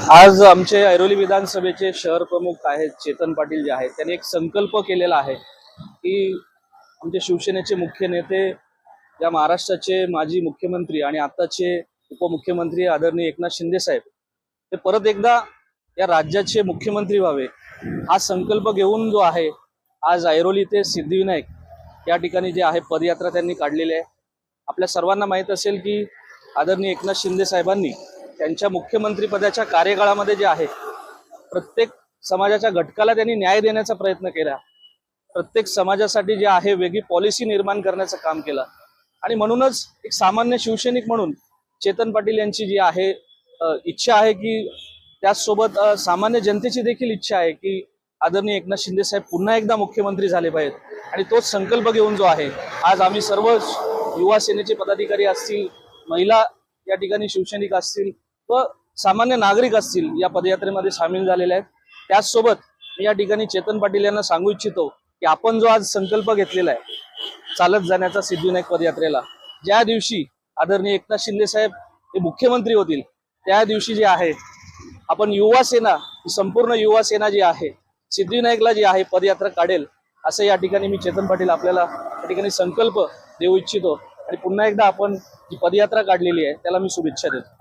आज आमचे ऐरोली विधानसभेचे शहर प्रमुख आहेत चेतन पाटील जे आहेत त्यांनी एक संकल्प केलेला आहे की आमचे शिवसेनेचे मुख्य नेते या महाराष्ट्राचे माजी मुख्यमंत्री आणि आताचे उपमुख्यमंत्री आदरणीय एकनाथ शिंदे साहेब ते परत एकदा या राज्याचे मुख्यमंत्री व्हावे हा संकल्प घेऊन जो आहे आज ऐरोली ते सिद्धिविनायक या ठिकाणी जे आहे पदयात्रा त्यांनी काढलेली आहे। आपल्या सर्वांना माहीत असेल की आदरणीय एकनाथ शिंदे साहेबांनी त्यांच्या मुख्यमंत्रीपदाच्या कार्यकाळामध्ये जे आहे प्रत्येक समाजाच्या घटकाला त्यांनी न्याय देण्याचा प्रयत्न केला, प्रत्येक समाजासाठी जे आहे वेगळी पॉलिसी निर्माण करण्याचं काम केलं आणि म्हणूनच एक सामान्य शिवसैनिक म्हणून चेतन पाटील यांची जी आहे इच्छा आहे की त्याचसोबत सामान्य जनतेची देखील इच्छा आहे की आदरणीय एकनाथ शिंदे साहेब पुन्हा एकदा मुख्यमंत्री झाले पाहिजेत आणि तोच संकल्प घेऊन जो आहे आज आम्ही सर्व युवा सेनेचे पदाधिकारी असतील, महिला या ठिकाणी शिवसैनिक असतील व सामान्य नागरिक असतील या पदयात्रेमध्ये सामील झालेले आहेत। त्याचसोबत मी या ठिकाणी चेतन पाटील यांना सांगू इच्छितो की आपण जो आज संकल्प घेतलेला आहे चालत जाण्याचा सिद्धिविनायक पदयात्रेला, ज्या दिवशी आदरणीय एकनाथ शिंदे साहेब हे मुख्यमंत्री होतील त्या दिवशी जे आहे आपण युवा सेना, संपूर्ण युवा सेना जी आहे सिद्धिविनायकला जी आहे पदयात्रा काढेल असं या ठिकाणी मी चेतन पाटील आपल्याला या ठिकाणी संकल्प देऊ इच्छितो आणि पुन्हा एकदा आपण जी पदयात्रा काढलेली आहे त्याला मी शुभेच्छा देतो।